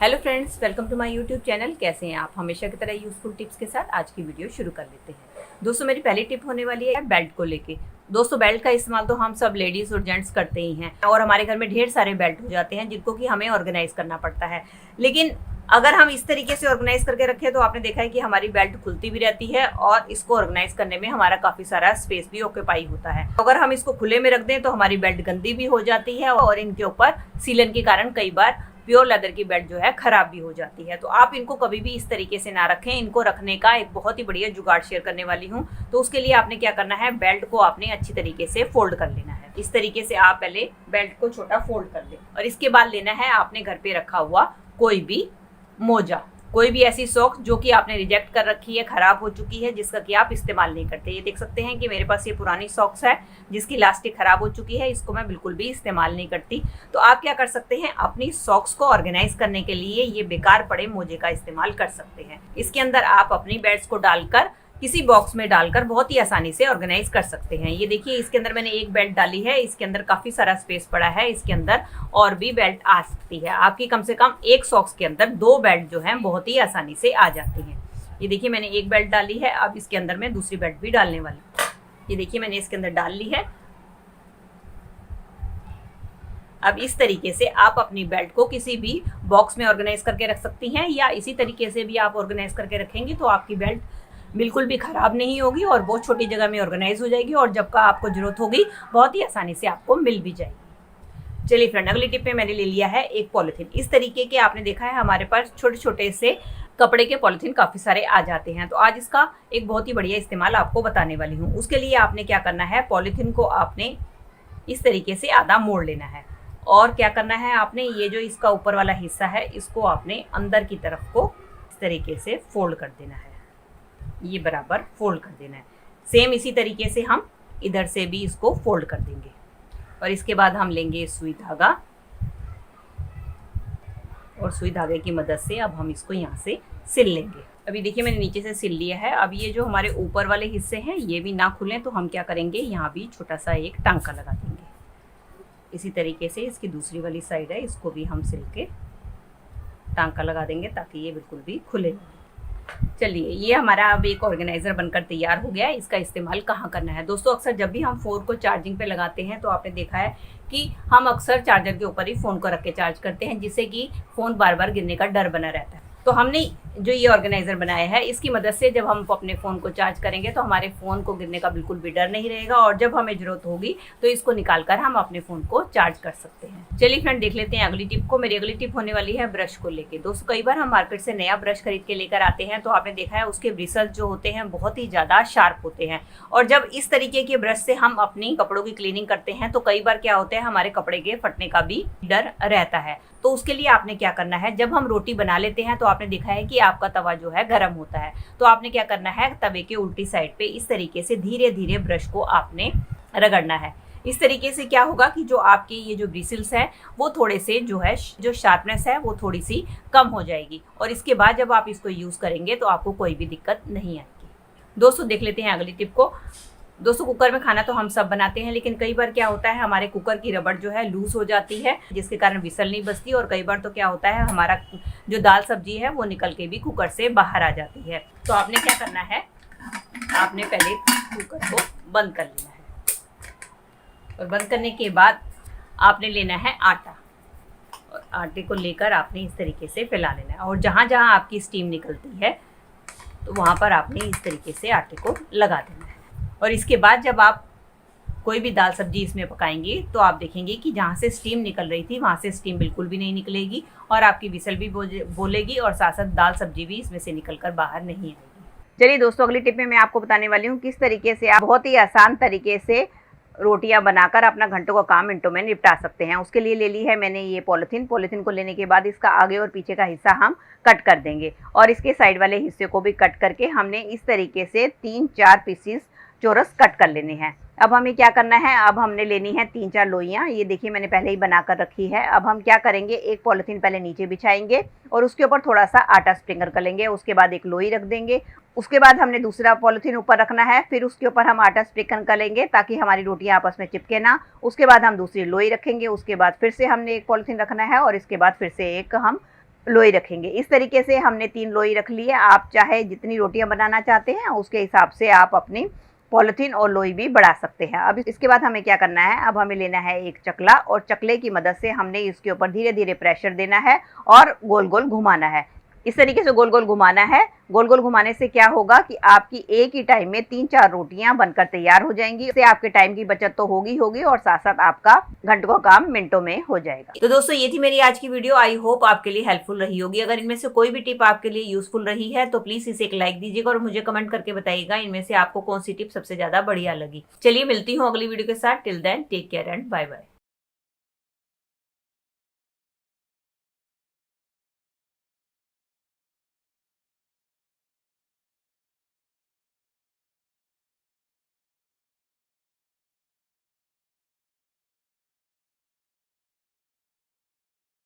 Hello friends, welcome to my YouTube channel. कैसे हैं आप? हमेशा की तरह यूजफुल टिप्स के साथ आज की वीडियो शुरू कर लेते हैं। दोस्तों, मेरी पहली टिप होने वाली है बेल्ट को लेके। दोस्तों, बेल्ट का इस्तेमाल तो हम सब लेडीज़ और जेंट्स करते ही हैं और हमारे घर में ढेर सारे बेल्ट हो जाते हैं जिनको कि हमें ऑर्गेनाइज करना पड़ता है। लेकिन अगर हम इस तरीके से ऑर्गेनाइज करके रखें तो आपने देखा है कि हमारी बेल्ट खुलती भी रहती है और इसको ऑर्गेनाइज करने में हमारा काफ़ी सारा स्पेस भी ऑक्यूपाई होता है। अगर हम इसको खुले में रख दें तो हमारी बेल्ट गंदी भी हो जाती है और इनके ऊपर सीलन के कारण कई बार प्योर लेदर की बेल्ट जो है खराब भी हो जाती है। तो आप इनको कभी भी इस तरीके से ना रखें। इनको रखने का एक बहुत ही बढ़िया जुगाड़ शेयर करने वाली हूँ। तो उसके लिए आपने क्या करना है, बेल्ट को आपने अच्छी तरीके से फोल्ड कर लेना है। इस तरीके से आप पहले बेल्ट को छोटा फोल्ड कर लें और इसके बाद लेना है आपने घर पे रखा हुआ कोई भी मोजा, कोई भी ऐसी सॉक्स जो कि आपने रिजेक्ट कर रखी है, खराब हो चुकी है, जिसका कि आप इस्तेमाल नहीं करते। ये देख सकते हैं कि मेरे पास ये पुरानी सॉक्स है जिसकी इलास्टिक खराब हो चुकी है, इसको मैं बिल्कुल भी इस्तेमाल नहीं करती। तो आप क्या कर सकते हैं, अपनी सॉक्स को ऑर्गेनाइज करने के लिए ये बेकार पड़े मोजे का इस्तेमाल कर सकते हैं। इसके अंदर आप अपनी बेल्ट्स को डालकर किसी बॉक्स में डालकर बहुत ही आसानी से ऑर्गेनाइज कर सकते हैं। ये देखिए, इसके अंदर मैंने एक बेल्ट डाली है, इसके अंदर काफ़ी सारा स्पेस पड़ा है, इसके अंदर और भी बेल्ट आ सकती है। आपकी कम से कम एक सॉक्स के अंदर 2 बेल्ट जो हैं बहुत ही आसानी से आ जाती हैं। ये देखिए, मैंने एक बेल्ट डाली है, अब इसके अंदर मैं दूसरी बेल्ट भी डालने वाली हूँ। ये देखिए, मैंने इसके अंदर डाल ली है। अब इस तरीके से आप अपनी बेल्ट को किसी भी बॉक्स में ऑर्गेनाइज करके रख सकती हैं या इसी तरीके से भी आप ऑर्गेनाइज करके रखेंगी तो आपकी बेल्ट बिल्कुल भी खराब नहीं होगी और बहुत छोटी जगह में ऑर्गेनाइज हो जाएगी और जब का आपको जरूरत होगी बहुत ही आसानी से आपको मिल भी जाएगी। चलिए फ्रेंड, अगली टिप में मैंने ले लिया है एक पॉलिथीन। इस तरीके के आपने देखा है हमारे पास छोटे छोटे से कपड़े के पॉलिथीन काफ़ी सारे आ जाते हैं। तो आज इसका एक बहुत ही बढ़िया इस्तेमाल आपको बताने वाली हूँ। उसके लिए आपने क्या करना है, पॉलिथीन को आपने इस तरीके से आधा मोड़ लेना है और क्या करना है, आपने ये जो इसका ऊपर वाला हिस्सा है इसको आपने अंदर की तरफ को इस तरीके से फोल्ड कर देना है। ये बराबर फोल्ड कर देना है। सेम इसी तरीके से हम इधर से भी इसको फोल्ड कर देंगे और इसके बाद हम लेंगे सुई धागा और सुई धागे की मदद से अब हम इसको यहाँ से सिल लेंगे। अभी देखिए, मैंने नीचे से सिल लिया है। अब ये जो हमारे ऊपर वाले हिस्से हैं ये भी ना खुलें तो हम क्या करेंगे, यहाँ भी छोटा सा एक टांका लगा देंगे। इसी तरीके से इसकी दूसरी वाली साइड है, इसको भी हम सिल के टांका लगा देंगे ताकि ये बिल्कुल भी खुले। चलिए, ये हमारा अब एक ऑर्गेनाइजर बनकर तैयार हो गया है। इसका इस्तेमाल कहाँ करना है दोस्तों, अक्सर जब भी हम फ़ोन को चार्जिंग पे लगाते हैं तो आपने देखा है कि हम अक्सर चार्जर के ऊपर ही फ़ोन को रख के चार्ज करते हैं जिससे कि फ़ोन बार बार गिरने का डर बना रहता है। तो हमने जो ये ऑर्गेनाइजर बनाया है इसकी मदद से जब हम अपने फ़ोन को चार्ज करेंगे तो हमारे फ़ोन को गिरने का बिल्कुल भी डर नहीं रहेगा और जब हमें ज़रूरत होगी तो इसको निकाल कर हम अपने फ़ोन को चार्ज कर सकते हैं। चलिए फ्रेंड, देख लेते हैं अगली टिप को। मेरी अगली टिप होने वाली है ब्रश को लेके। दोस्तों, कई बार हम मार्केट से नया ब्रश खरीद के लेकर आते हैं तो आपने देखा है उसके ब्रिसल्स जो होते हैं बहुत ही ज़्यादा शार्प होते हैं और जब इस तरीके के ब्रश से हम अपनी कपड़ों की क्लीनिंग करते हैं तो कई बार क्या होता है, हमारे कपड़े के फटने का भी डर रहता है। तो उसके लिए आपने क्या करना है, जब हम रोटी बना लेते हैं तो आपने देखा है कि आपका तवा जो है गर्म होता है। तो आपने क्या करना है, तवे के उल्टी साइड पे इस तरीके से धीरे धीरे ब्रश को आपने रगड़ना है। इस तरीके से क्या होगा कि जो आपके ये जो ब्रिसल्स है वो थोड़े से जो है, जो शार्पनेस है वो थोड़ी सी कम हो जाएगी और इसके बाद जब आप इसको यूज़ करेंगे तो आपको कोई भी दिक्कत नहीं आएगी। दोस्तों, देख लेते हैं अगली टिप को। दोस्तों, कुकर में खाना तो हम सब बनाते हैं लेकिन कई बार क्या होता है, हमारे कुकर की रबड़ जो है लूज हो जाती है जिसके कारण विसल नहीं बजती और कई बार तो क्या होता है, हमारा जो दाल सब्जी है वो निकल के भी कुकर से बाहर आ जाती है। तो आपने क्या करना है, आपने पहले कुकर को बंद कर लेना है और बंद करने के बाद आपने लेना है आटा और आटे को लेकर आपने इस तरीके से फैला लेना है और जहाँ जहाँ आपकी स्टीम निकलती है तो वहाँ पर आपने इस तरीके से आटे को लगा देना है। और इसके बाद जब आप कोई भी दाल सब्जी इसमें पकाएंगे तो आप देखेंगे कि जहाँ से स्टीम निकल रही थी वहाँ से स्टीम बिल्कुल भी नहीं निकलेगी और आपकी विसल भी बोलेगी और साथ साथ दाल सब्जी भी इसमें से निकल कर बाहर नहीं आएगी। चलिए दोस्तों, अगली टिप में मैं आपको बताने वाली हूँ किस तरीके से आप बहुत ही आसान तरीके से रोटियां बनाकर अपना घंटों का काम मिनटों में निपटा सकते हैं। उसके लिए ले ली है मैंने ये पॉलिथीन। पॉलिथीन को लेने के बाद इसका आगे और पीछे का हिस्सा हम कट कर देंगे और इसके साइड वाले हिस्से को भी कट करके हमने इस तरीके से 3-4 पीसीस चौरस कट कर लेने हैं। अब हमें क्या करना है, अब हमने लेनी है 3-4 लोइयाँ। ये देखिए, मैंने पहले ही बनाकर रखी है। अब हम क्या करेंगे, एक पॉलिथीन पहले नीचे बिछाएंगे और उसके ऊपर थोड़ा सा आटा स्प्रिंकल कर लेंगे। उसके बाद एक लोई रख देंगे। उसके बाद हमने दूसरा पॉलिथीन ऊपर रखना है, फिर उसके ऊपर हम आटा स्प्रिंकल कर लेंगे ताकि हमारी रोटियां आपस में चिपके ना। उसके बाद हम दूसरी लोई रखेंगे। उसके बाद फिर से हमने एक पॉलिथीन रखना है और इसके बाद फिर से एक हम लोई रखेंगे। इस तरीके से हमने 3 लोई रख ली है। आप चाहे जितनी रोटियां बनाना चाहते हैं उसके हिसाब से आप अपनी पॉलिथीन और लोई भी बढ़ा सकते हैं। अब इसके बाद हमें क्या करना है, अब हमें लेना है एक चकला और चकले की मदद से हमने इसके ऊपर धीरे धीरे प्रेशर देना है और गोल गोल घुमाना है। इस तरीके से गोल गोल घुमाना है। गोल गोल घुमाने से क्या होगा कि आपकी एक ही टाइम में 3-4 रोटियां बनकर तैयार हो जाएंगी। इससे आपके टाइम की बचत तो होगी और साथ साथ आपका घंटों का काम मिनटों में हो जाएगा। तो दोस्तों ये थी मेरी आज की वीडियो। आई होप आपके लिए हेल्पफुल रही होगी। अगर इनमें से कोई भी टिप आपके लिए यूजफुल रही है तो प्लीज इसे एक लाइक दीजिएगा और मुझे कमेंट करके बताइएगा इनमें से आपको कौन सी टिप सबसे ज्यादा बढ़िया लगी। चलिए मिलती हूँ अगली वीडियो के साथ। Till then take care and bye bye.